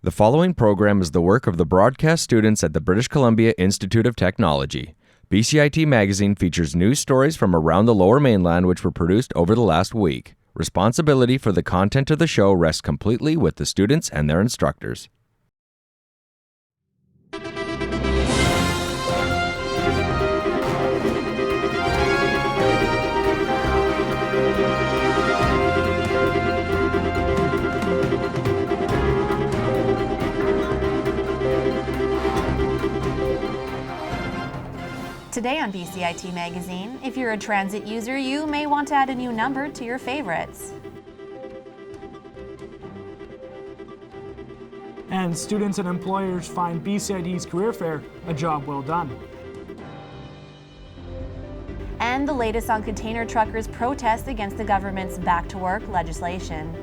The following program is the work of the broadcast students at the British Columbia Institute of Technology. BCIT Magazine features news stories from around the Lower Mainland which were produced over the last week. Responsibility for the content of the show rests completely with the students and their instructors. Today on BCIT Magazine, if you're a transit user, you may want to add a new number to your favorites. And students and employers find BCIT's career fair a job well done. And the latest on container truckers' protest against the government's back-to-work legislation.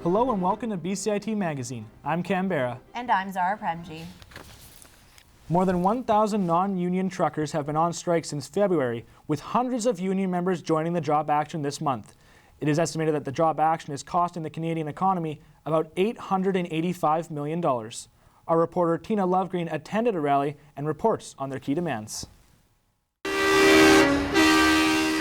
Hello and welcome to BCIT Magazine. I'm Barra. And I'm Zahra Premji. More than 1,000 non-union truckers have been on strike since February, with hundreds of union members joining the job action this month. It is estimated that the job action is costing the Canadian economy about $885 million. Our reporter Tina Lovegreen attended a rally and reports on their key demands.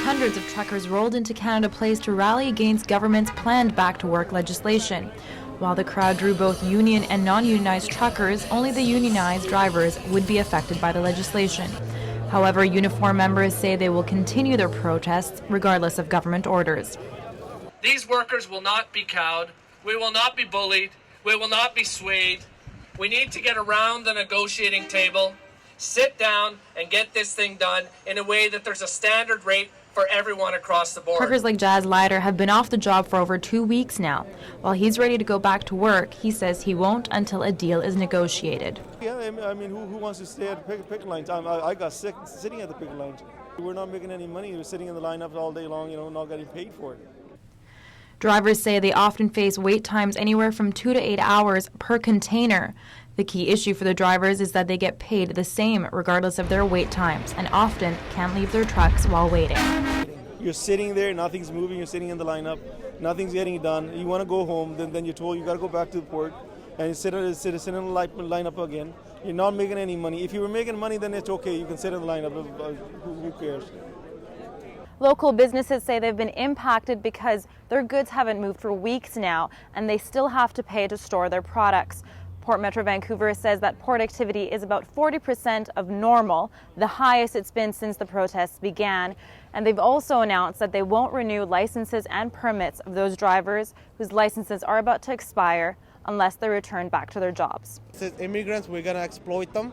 Hundreds of truckers rolled into Canada Place to rally against government's planned back-to-work legislation. While the crowd drew both union and non-unionized truckers, only the unionized drivers would be affected by the legislation. However, uniform members say they will continue their protests regardless of government orders. These workers will not be cowed. We will not be bullied. We will not be swayed. We need to get around the negotiating table, sit down, and get this thing done in a way that there's a standard rate for everyone across the board. Truckers like Jazz Leiter have been off the job for over 2 weeks now. While he's ready to go back to work, he says he won't until a deal is negotiated. Yeah, I mean, who wants to stay at the picket lines? I got sick sitting at the picket lines. We're not making any money. We're sitting in the lineup all day long, not getting paid for it. Drivers say they often face wait times anywhere from 2 to 8 hours per container. The key issue for the drivers is that they get paid the same regardless of their wait times and often can't leave their trucks while waiting. You're sitting there, nothing's moving, you're sitting in the lineup, nothing's getting done. You want to go home, then you're told you got to go back to the port and sit in the lineup again. You're not making any money. If you were making money, then it's okay. You can sit in the lineup. Who cares? Local businesses say they've been impacted because their goods haven't moved for weeks now and they still have to pay to store their products. Port Metro Vancouver says that port activity is about 40% of normal, the highest it's been since the protests began. And they've also announced that they won't renew licenses and permits of those drivers whose licenses are about to expire unless they return back to their jobs. As immigrants, we're going to exploit them,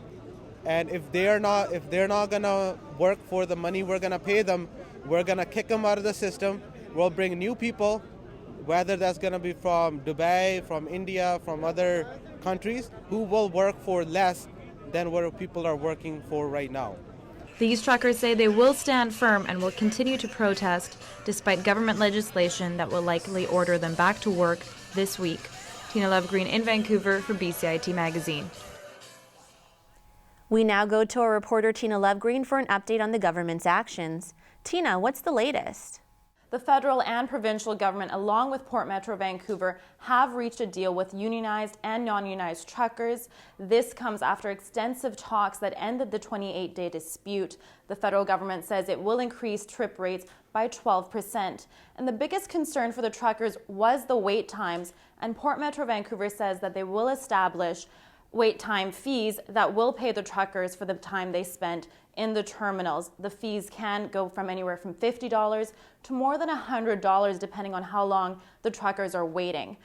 and if they're not going to work for the money we're going to pay them, we're going to kick them out of the system. We'll bring new people, whether that's going to be from Dubai, from India, from other countries, who will work for less than what people are working for right now. These truckers say they will stand firm and will continue to protest despite government legislation that will likely order them back to work this week. Tina Lovegreen in Vancouver for BCIT Magazine. We now go to our reporter Tina Lovegreen for an update on the government's actions. Tina, what's the latest? The federal and provincial government, along with Port Metro Vancouver, have reached a deal with unionized and non-unionized truckers. This comes after extensive talks that ended the 28-day dispute. The federal government says it will increase trip rates by 12%. And the biggest concern for the truckers was the wait times. And Port Metro Vancouver says that they will establish wait time fees that will pay the truckers for the time they spent in the terminals. The fees can go from anywhere from $50 to more than $100 depending on how long the truckers are waiting.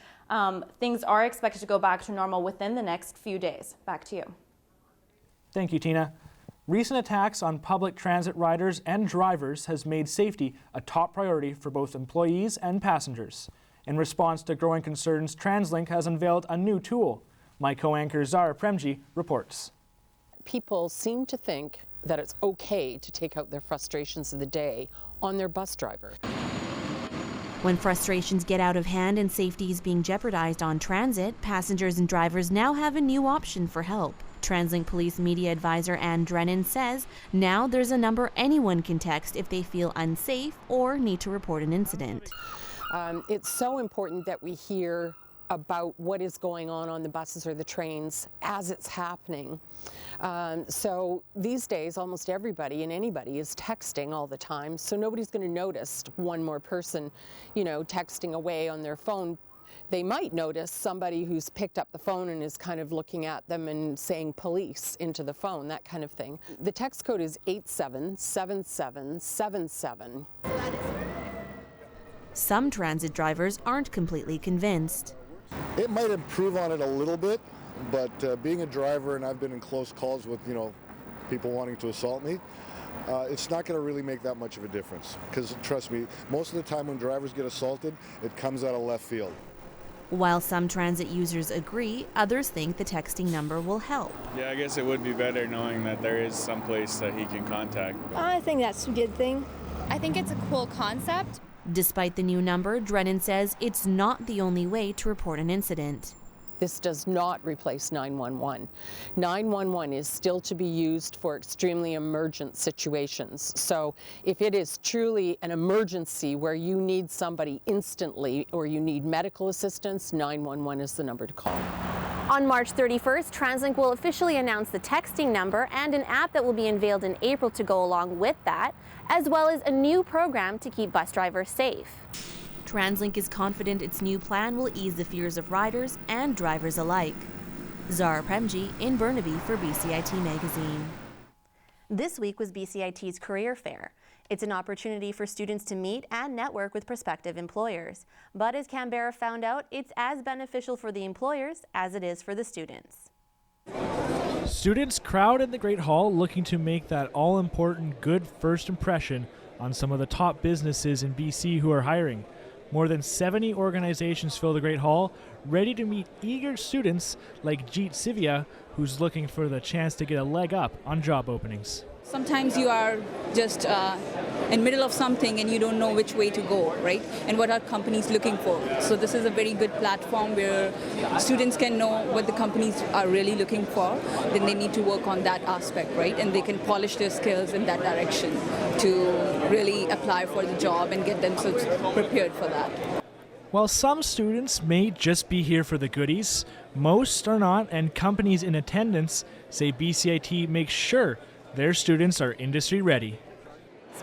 Things are expected to go back to normal within the next few days. Back to you. Thank you, Tina. Recent attacks on public transit riders and drivers has made safety a top priority for both employees and passengers. In response to growing concerns, Translink has unveiled a new tool. My co-anchor Zahra Premji reports. People seem to think that it's okay to take out their frustrations of the day on their bus driver. When frustrations get out of hand and safety is being jeopardized on transit, passengers and drivers now have a new option for help. Translink Police Media Advisor Ann Drennan says now there's a number anyone can text if they feel unsafe or need to report an incident. It's so important that we hear about what is going on the buses or the trains as it's happening. So these days, almost everybody and anybody is texting all the time, so nobody's going to notice one more person, texting away on their phone. They might notice somebody who's picked up the phone and is kind of looking at them and saying police into the phone, that kind of thing. The text code is 877777. Some transit drivers aren't completely convinced. It might improve on it a little bit, but being a driver, and I've been in close calls with, people wanting to assault me, it's not going to really make that much of a difference. Because trust me, most of the time when drivers get assaulted, it comes out of left field. While some transit users agree, others think the texting number will help. Yeah, I guess it would be better knowing that there is some place that he can contact. I think that's a good thing. I think it's a cool concept. Despite the new number, Drennan says it's not the only way to report an incident. This does not replace 911. 911 is still to be used for extremely emergent situations. So if it is truly an emergency where you need somebody instantly or you need medical assistance, 911 is the number to call. On March 31st, Translink will officially announce the texting number and an app that will be unveiled in April to go along with that, as well as a new program to keep bus drivers safe. Translink is confident its new plan will ease the fears of riders and drivers alike. Zahra Premji in Burnaby for BCIT Magazine. This week was BCIT's Career Fair. It's an opportunity for students to meet and network with prospective employers. But as Barra found out, it's as beneficial for the employers as it is for the students. Students crowd in the Great Hall looking to make that all-important good first impression on some of the top businesses in BC who are hiring. More than 70 organizations fill the Great Hall, ready to meet eager students like Jeet Sivia, who's looking for the chance to get a leg up on job openings. Sometimes you are just in middle of something and you don't know which way to go, right? And what are companies looking for? So this is a very good platform where students can know what the companies are really looking for. Then they need to work on that aspect, right? And they can polish their skills in that direction to really apply for the job and get themselves prepared for that. While some students may just be here for the goodies, most are not, and companies in attendance say BCIT makes sure their students are industry ready.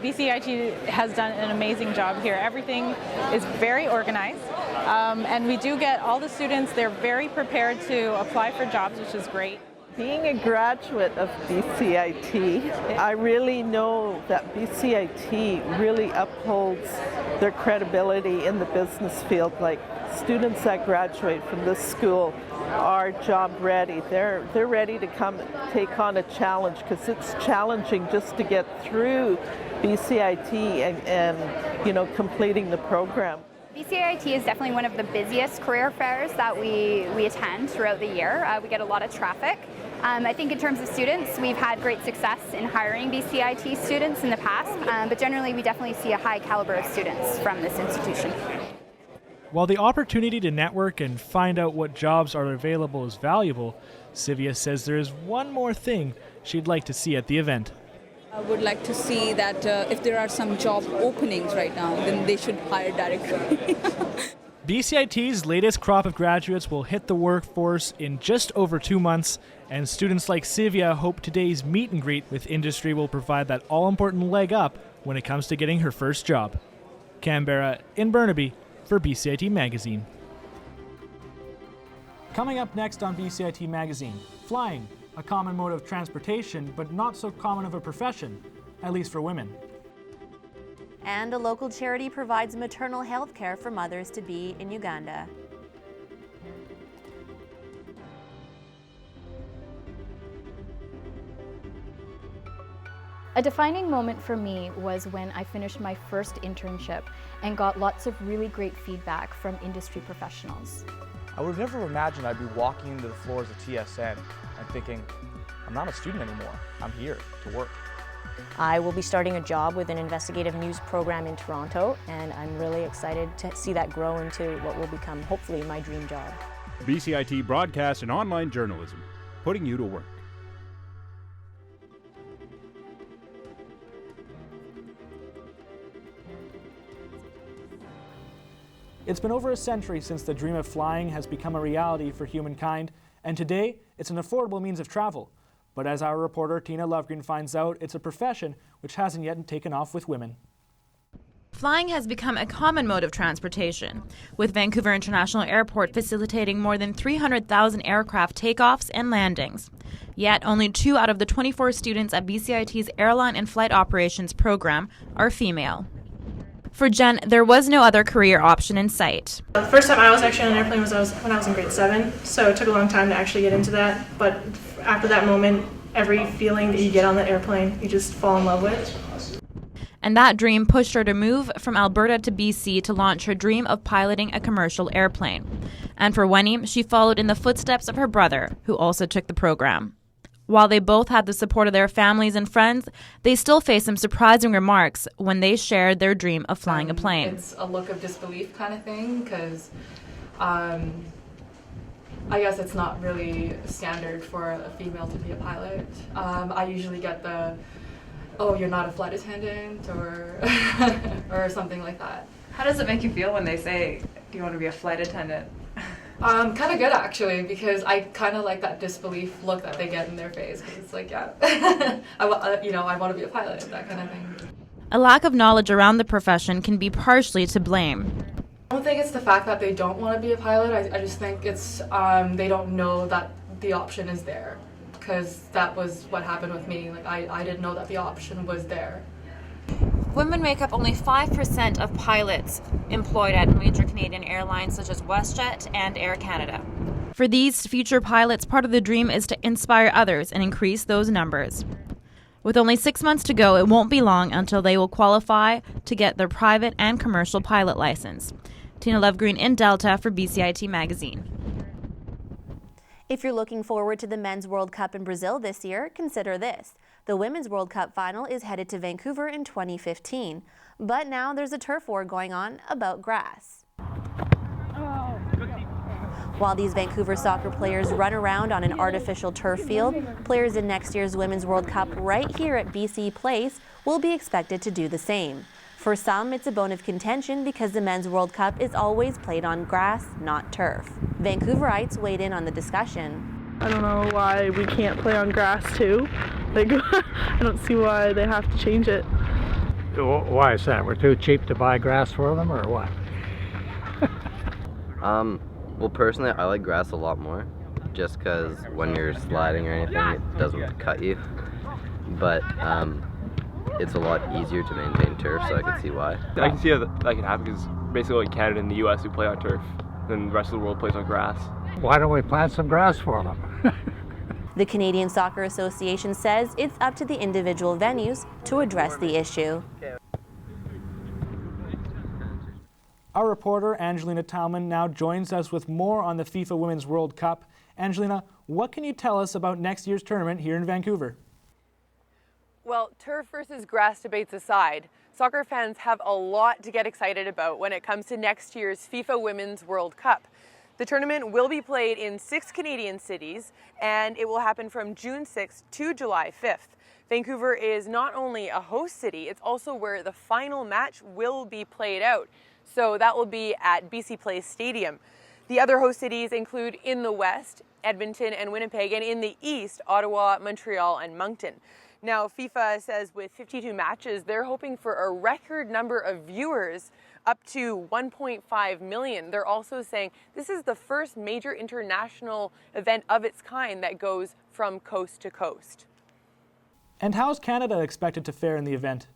BCIT has done an amazing job here. Everything is very organized, and we do get all the students, they're very prepared to apply for jobs, which is great. Being a graduate of BCIT, I really know that BCIT really upholds their credibility in the business field. Like students that graduate from this school are job ready. They're ready to come take on a challenge because it's challenging just to get through BCIT and completing the program. BCIT is definitely one of the busiest career fairs that we attend throughout the year. We get a lot of traffic. I think in terms of students, we've had great success in hiring BCIT students in the past, but generally we definitely see a high caliber of students from this institution. While the opportunity to network and find out what jobs are available is valuable, Sivia says there is one more thing she'd like to see at the event. I would like to see that if there are some job openings right now, then they should hire directly. BCIT's latest crop of graduates will hit the workforce in just over 2 months, and students like Sivia hope today's meet and greet with industry will provide that all-important leg up when it comes to getting her first job. Canberra in Burnaby for BCIT Magazine. Coming up next on BCIT Magazine, flying, a common mode of transportation, but not so common of a profession, at least for women. And a local charity provides maternal health care for mothers-to-be in Uganda. A defining moment for me was when I finished my first internship and got lots of really great feedback from industry professionals. I would have never imagined I'd be walking into the floors of TSN and thinking, I'm not a student anymore, I'm here to work. I will be starting a job with an investigative news program in Toronto, and I'm really excited to see that grow into what will become, hopefully, my dream job. BCIT Broadcast and Online Journalism, putting you to work. It's been over a century since the dream of flying has become a reality for humankind, and today it's an affordable means of travel. But as our reporter Tina Lovegreen finds out, it's a profession which hasn't yet taken off with women. Flying has become a common mode of transportation, with Vancouver International Airport facilitating more than 300,000 aircraft takeoffs and landings. Yet, only 2 out of the 24 students at BCIT's Airline and Flight Operations program are female. For Jen, there was no other career option in sight. The first time I was actually on an airplane was when I was in grade 7, so it took a long time to actually get into that. But after that moment, every feeling that you get on the airplane, you just fall in love with. And that dream pushed her to move from Alberta to BC to launch her dream of piloting a commercial airplane. And for Winnie, she followed in the footsteps of her brother, who also took the program. While they both had the support of their families and friends, they still faced some surprising remarks when they shared their dream of flying a plane. It's a look of disbelief kind of thing, because I guess it's not really standard for a female to be a pilot. I usually get the, oh, you're not a flight attendant, or or something like that. How does it make you feel when they say, do you want to be a flight attendant? Kind of good, actually, because I kind of like that disbelief look that they get in their face, because it's like, yeah, I want to be a pilot, that kind of thing. A lack of knowledge around the profession can be partially to blame. I don't think it's the fact that they don't want to be a pilot. I just think it's they don't know that the option is there, because that was what happened with me. Like I didn't know that the option was there. Women make up only 5% of pilots employed at major Canadian airlines such as WestJet and Air Canada. For these future pilots, part of the dream is to inspire others and increase those numbers. With only 6 months to go, it won't be long until they will qualify to get their private and commercial pilot license. Tina Lovegreen in Delta for BCIT Magazine. If you're looking forward to the Men's World Cup in Brazil this year, consider this. The Women's World Cup final is headed to Vancouver in 2015. But now there's a turf war going on about grass. While these Vancouver soccer players run around on an artificial turf field, players in next year's Women's World Cup right here at BC Place will be expected to do the same. For some, it's a bone of contention because the Men's World Cup is always played on grass, not turf. Vancouverites weighed in on the discussion. I don't know why we can't play on grass too. Like, I don't see why they have to change it. Why is that? We're too cheap to buy grass for them, or what? Well, personally, I like grass a lot more, just because when you're sliding or anything, it doesn't cut you. But it's a lot easier to maintain turf, so I can see why. I can see how that can happen, because basically like Canada and the US, we play on turf, then the rest of the world plays on grass. Why don't we plant some grass for them? The Canadian Soccer Association says it's up to the individual venues to address the issue. Our reporter, Angelina Talman, now joins us with more on the FIFA Women's World Cup. Angelina, what can you tell us about next year's tournament here in Vancouver? Well, turf versus grass debates aside, soccer fans have a lot to get excited about when it comes to next year's FIFA Women's World Cup. The tournament will be played in 6 Canadian cities, and it will happen from June 6th to July 5th. Vancouver is not only a host city, it's also where the final match will be played out. So that will be at BC Place Stadium. The other host cities include in the west, Edmonton and Winnipeg, and in the east, Ottawa, Montreal, and Moncton. Now, FIFA says with 52 matches, they're hoping for a record number of viewers, up to 1.5 million. They're also saying this is the first major international event of its kind that goes from coast to coast. And how is Canada expected to fare in the event?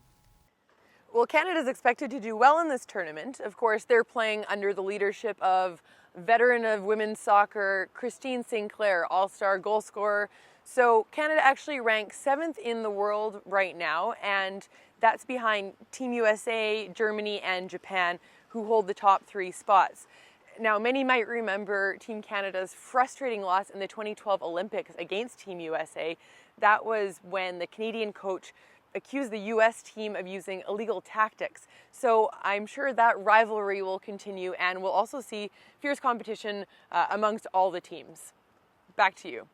Well, Canada is expected to do well in this tournament. Of course, they're playing under the leadership of veteran of women's soccer, Christine Sinclair, all-star goal scorer. So Canada actually ranks 7th in the world right now, and that's behind Team USA, Germany, and Japan, who hold the top 3 spots. Now, many might remember Team Canada's frustrating loss in the 2012 Olympics against Team USA. That was when the Canadian coach accused the US team of using illegal tactics. So I'm sure that rivalry will continue, and we'll also see fierce competition amongst all the teams. Back to you.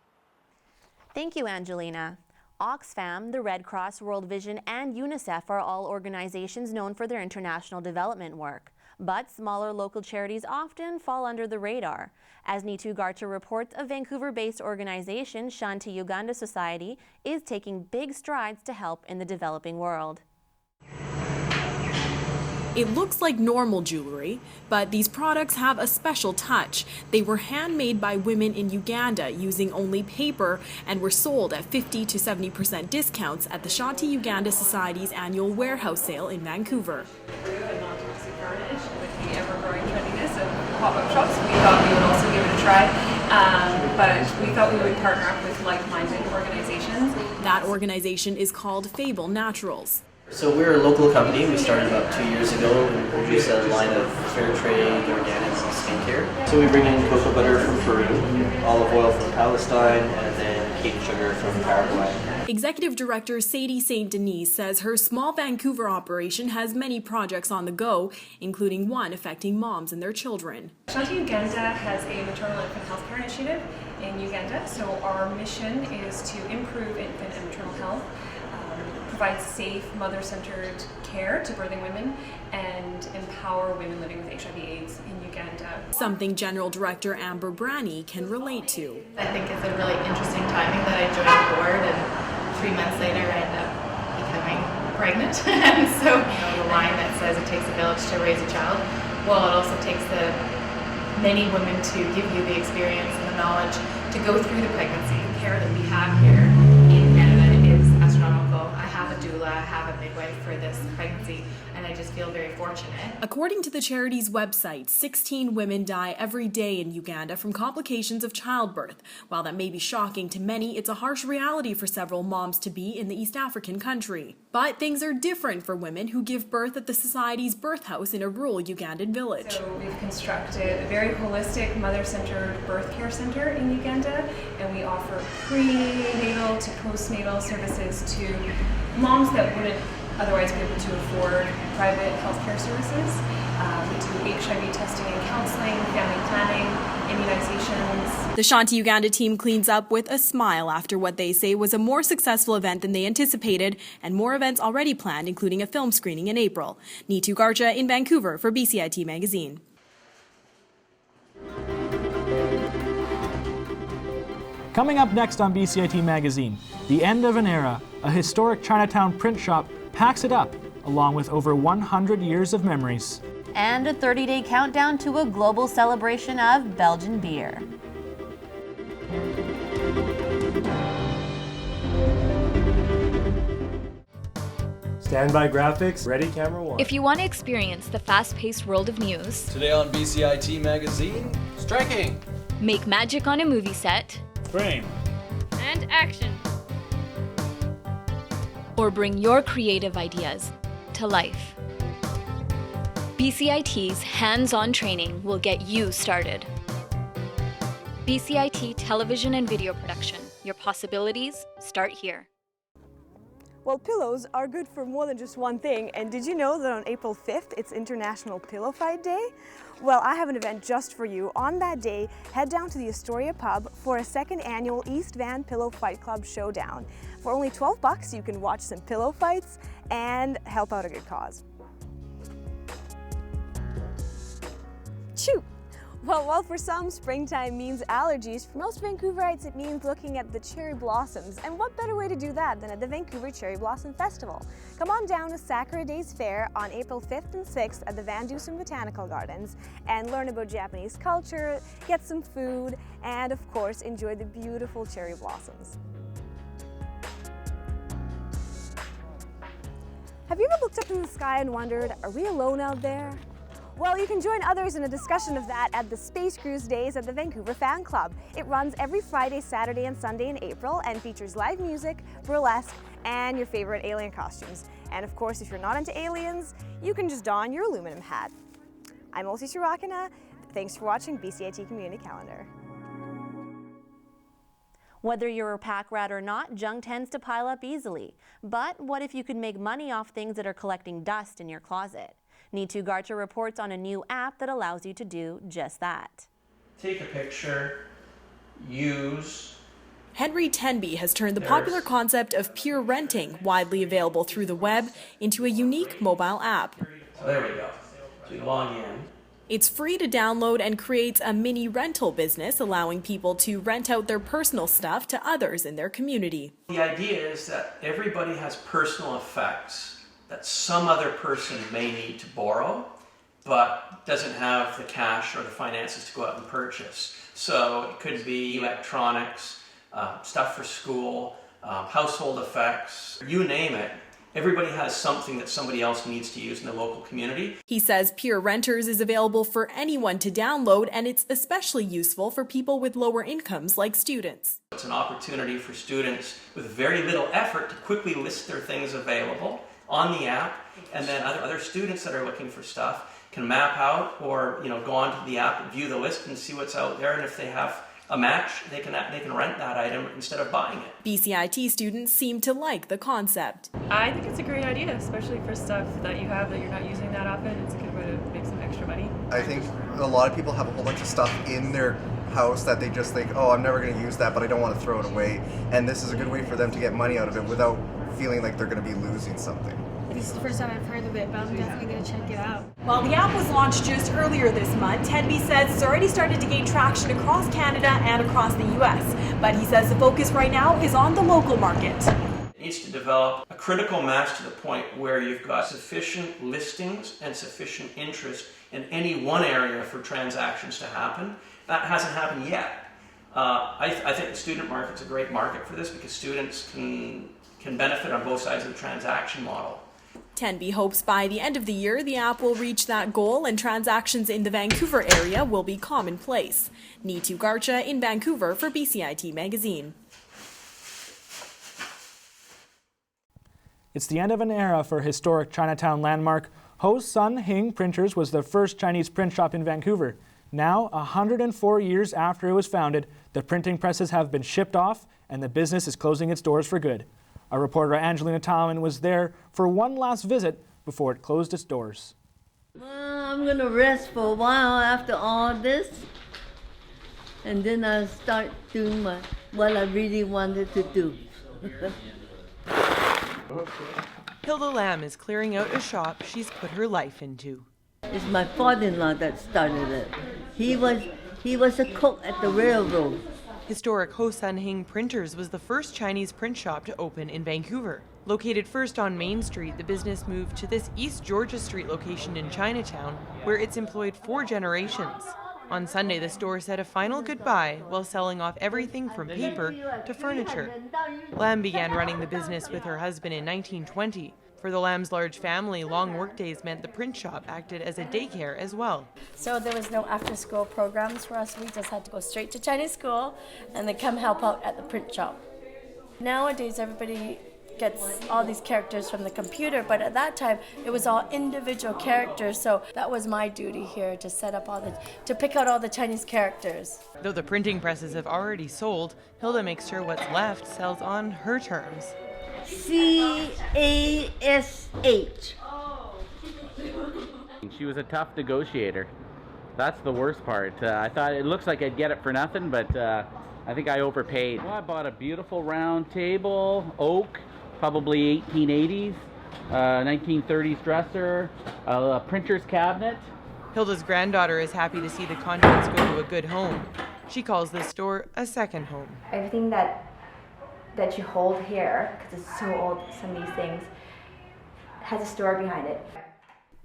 Thank you, Angelina. Oxfam, the Red Cross, World Vision, and UNICEF are all organizations known for their international development work. But smaller local charities often fall under the radar. As Neetu Garcha reports, a Vancouver-based organization, Shanti Uganda Society, is taking big strides to help in the developing world. It looks like normal jewelry, but these products have a special touch. They were handmade by women in Uganda using only paper and were sold at 50 to 70% discounts at the Shanti Uganda Society's annual warehouse sale in Vancouver. With the ever-growing trendiness of pop-up shops, we thought we would also give it a try, but we thought we would partner up with like-minded organizations. That organization is called Fable Naturals. So we're a local company. We started about 2 years ago and produce a line of fair trade, organic skincare. So we bring in cocoa butter from Peru, olive oil from Palestine, and then cane sugar from Paraguay. Executive Director Sadie St. Denis says her small Vancouver operation has many projects on the go, including one affecting moms and their children. Shanti Uganda has a maternal infant health care initiative in Uganda. So our mission is to improve infant and maternal health, provide safe mother-centered care to birthing women, and empower women living with HIV/AIDS in Uganda. Something General Director Amber Brani can relate to. I think it's a really interesting timing that I joined the board, and 3 months later I end up becoming pregnant. And so, the line that says it takes a village to raise a child, well, it also takes the many women to give you the experience and the knowledge to go through the pregnancy. The care that we have here in Canada is astronomical. I have a doula, I have a midwife for this pregnancy, and I just feel very fortunate. According to the charity's website, 16 women die every day in Uganda from complications of childbirth. While that may be shocking to many, it's a harsh reality for several moms-to-be in the East African country. But things are different for women who give birth at the Society's birth house in a rural Ugandan village. So we've constructed a very holistic mother-centered birth care center in Uganda, and we offer prenatal to postnatal services to moms that wouldn't otherwise be able to afford private healthcare services. We do HIV testing and counseling, family planning, immunizations. The Shanti Uganda team cleans up with a smile after what they say was a more successful event than they anticipated, and more events already planned, including a film screening in April. Neetu Garcha in Vancouver for BCIT Magazine. Coming up next on BCIT Magazine, the end of an era. A historic Chinatown print shop packs it up, along with over 100 years of memories. And a 30-day countdown to a global celebration of Belgian beer. Standby graphics, ready camera one. If you want to experience the fast-paced world of news, today on BCIT Magazine, striking, make magic on a movie set, frame, and action, or bring your creative ideas to life. BCIT's hands-on training will get you started. BCIT Television and Video Production. Your possibilities start here. Well, pillows are good for more than just one thing, and did you know that on April 5th it's International Pillow Fight Day? Well, I have an event just for you. On that day, head down to the Astoria Pub for a second annual East Van Pillow Fight Club Showdown. For only $12, you can watch some pillow fights and help out a good cause. Chew! Well, while for some springtime means allergies, for most Vancouverites it means looking at the cherry blossoms. And what better way to do that than at the Vancouver Cherry Blossom Festival? Come on down to Sakura Days Fair on April 5th and 6th at the Van Dusen Botanical Gardens and learn about Japanese culture, get some food, and of course enjoy the beautiful cherry blossoms. Have you ever looked up in the sky and wondered, are we alone out there? Well, you can join others in a discussion of that at the Space Cruise Days at the Vancouver Fan Club. It runs every Friday, Saturday, and Sunday in April and features live music, burlesque, and your favorite alien costumes. And of course, if you're not into aliens, you can just don your aluminum hat. I'm Elsie Shirakina. Thanks for watching BCIT Community Calendar. Whether you're a pack rat or not, junk tends to pile up easily. But what if you could make money off things that are collecting dust in your closet? Neetu Garcha reports on a new app that allows you to do just that. Take a picture, use. Henry Tenby has turned the popular concept of peer renting, widely available through the web, into a unique mobile app. So there we go. We log in. It's free to download and creates a mini rental business, allowing people to rent out their personal stuff to others in their community. The idea is that everybody has personal effects that some other person may need to borrow, but doesn't have the cash or the finances to go out and purchase. So it could be electronics, stuff for school, household effects, you name it. Everybody has something that somebody else needs to use in the local community. He says Peer Renters is available for anyone to download, and it's especially useful for people with lower incomes like students. It's an opportunity for students with very little effort to quickly list their things available on the app, and then other students that are looking for stuff can map out or go onto the app and view the list and see what's out there, and if they have a match, they can rent that item instead of buying it. BCIT students seem to like the concept. I think it's a great idea, especially for stuff that you have that you're not using that often. It's a good way to make some extra money. I think a lot of people have a whole bunch of stuff in their house that they just think, oh, I'm never going to use that, but I don't want to throw it away. And this is a good way for them to get money out of it without feeling like they're going to be losing something. This is the first time I've heard of it, but I'm definitely going to check it out. While the app was launched just earlier this month, Tenby says it's already started to gain traction across Canada and across the US. But he says the focus right now is on the local market. It needs to develop a critical mass to the point where you've got sufficient listings and sufficient interest in any one area for transactions to happen. That hasn't happened yet. I think the student market's a great market for this because students can benefit on both sides of the transaction model. Tenby hopes by the end of the year the app will reach that goal and transactions in the Vancouver area will be commonplace. Neetu Garcha in Vancouver for BCIT Magazine. It's the end of an era for historic Chinatown landmark. Ho Sun Hing Printers was the first Chinese print shop in Vancouver. Now, 104 years after it was founded, the printing presses have been shipped off and the business is closing its doors for good. Our reporter Angelina Talman was there for one last visit before it closed its doors. I'm going to rest for a while after all this, and then I'll start doing what I really wanted to do. Hilda Lam is clearing out a shop she's put her life into. It's my father-in-law that started it. He was a cook at the railroad. Historic Ho Sun Hing Printers was the first Chinese print shop to open in Vancouver. Located first on Main Street, the business moved to this East Georgia Street location in Chinatown, where it's employed 4 generations. On Sunday, the store said a final goodbye while selling off everything from paper to furniture. Lam began running the business with her husband in 1920. For the Lamb's large family, long workdays meant the print shop acted as a daycare as well. So there was no after-school programs for us. We just had to go straight to Chinese school and then come help out at the print shop. Nowadays, everybody gets all these characters from the computer, but at that time, it was all individual characters. So that was my duty here to set up to pick out all the Chinese characters. Though the printing presses have already sold, Hilda makes sure what's left sells on her terms. CASH. She was a tough negotiator. That's the worst part. I thought it looks like I'd get it for nothing, but I think I overpaid. Well, I bought a beautiful round table, oak, probably 1880s, 1930s dresser, a printer's cabinet. Hilda's granddaughter is happy to see the contents go to a good home. She calls this store a second home. Everything that you hold here, because it's so old, some of these things, has a story behind it.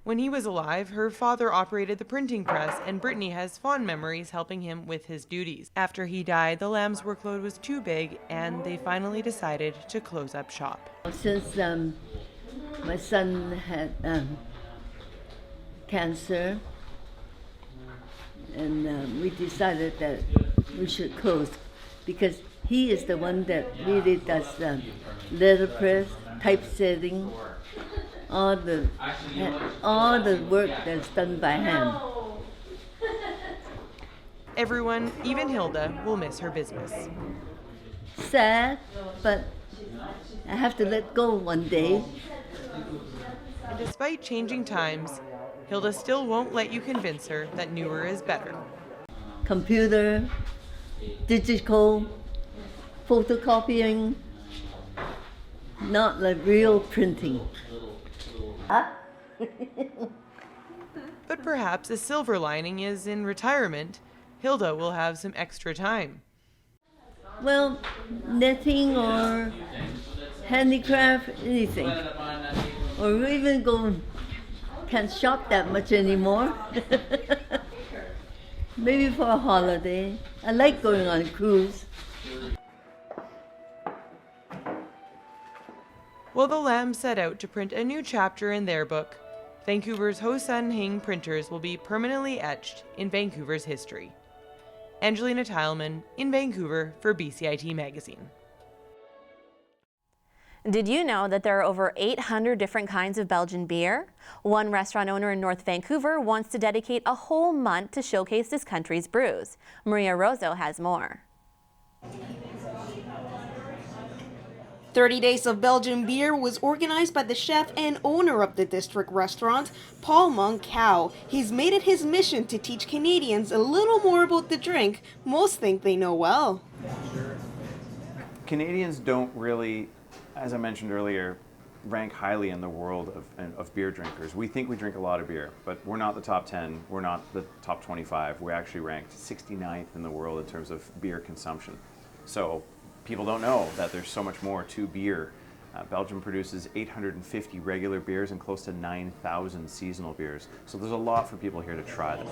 When he was alive, her father operated the printing press, and Brittany has fond memories helping him with his duties. After he died, the Lamb's workload was too big, and they finally decided to close up shop. Since my son had cancer, and we decided that we should close, because he is the one that really does letterpress, typesetting, all the work that's done by hand. Everyone, even Hilda, will miss her business. Sad, but I have to let go one day. And despite changing times, Hilda still won't let you convince her that newer is better. Computer, digital, photocopying, not like real printing. Huh? But perhaps a silver lining is in retirement, Hilda will have some extra time. Well, knitting or handicraft, anything. Or even can't shop that much anymore. Maybe for a holiday. I like going on a cruise. Well, the Lambs set out to print a new chapter in their book. Vancouver's Ho Sun Hing printers will be permanently etched in Vancouver's history. Angelina Tileman in Vancouver for BCIT Magazine. Did you know that there are over 800 different kinds of Belgian beer? One restaurant owner in North Vancouver wants to dedicate a whole month to showcase this country's brews. Maria Rozo has more. 30 Days of Belgian Beer was organized by the chef and owner of the district restaurant, Paul Moncow. He's made it his mission to teach Canadians a little more about the drink most think they know well. Canadians don't really, as I mentioned earlier, rank highly in the world of beer drinkers. We think we drink a lot of beer, but we're not the top 10, we're not the top 25. We're actually ranked 69th in the world in terms of beer consumption. So people don't know that there's so much more to beer. Belgium produces 850 regular beers and close to 9,000 seasonal beers. So there's a lot for people here to try them.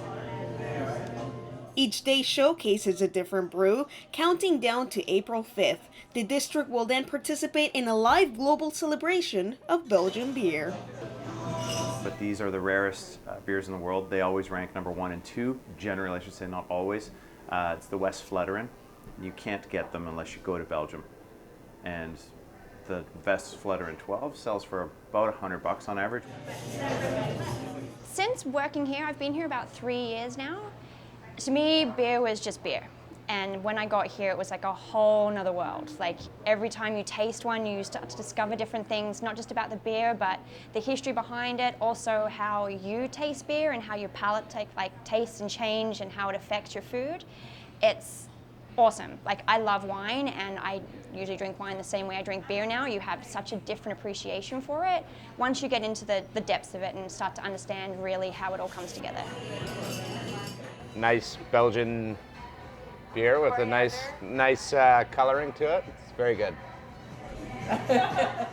Each day showcases a different brew, counting down to April 5th. The district will then participate in a live global celebration of Belgian beer. But these are the rarest beers in the world. They always rank number 1 and 2. Generally, I should say, not always. It's the West Flutteren. You can't get them unless you go to Belgium. And the West Flutteren 12 sells for about $100 on average. Since working here, I've been here about 3 years now. To me, beer was just beer. And when I got here, it was like a whole nother world. Like every time you taste one, you start to discover different things, not just about the beer, but the history behind it, also how you taste beer and how your palate tastes and change and how it affects your food. It's awesome. Like I love wine, and I usually drink wine the same way I drink beer now. You have such a different appreciation for it once you get into the depths of it and start to understand really how it all comes together. Nice Belgian beer with a nice coloring to it. It's very good.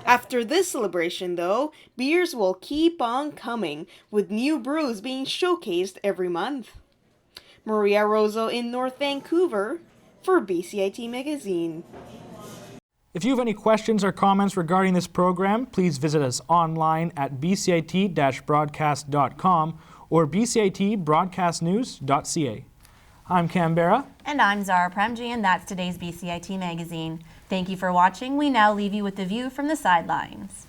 After this celebration, though, beers will keep on coming, with new brews being showcased every month. Maria Rozo in North Vancouver for BCIT Magazine. If you have any questions or comments regarding this program, please visit us online at bcit-broadcast.com or bcitbroadcastnews.ca. I'm Canberra. And I'm Zahra Premji, and that's today's BCIT Magazine. Thank you for watching. We now leave you with the view from the sidelines.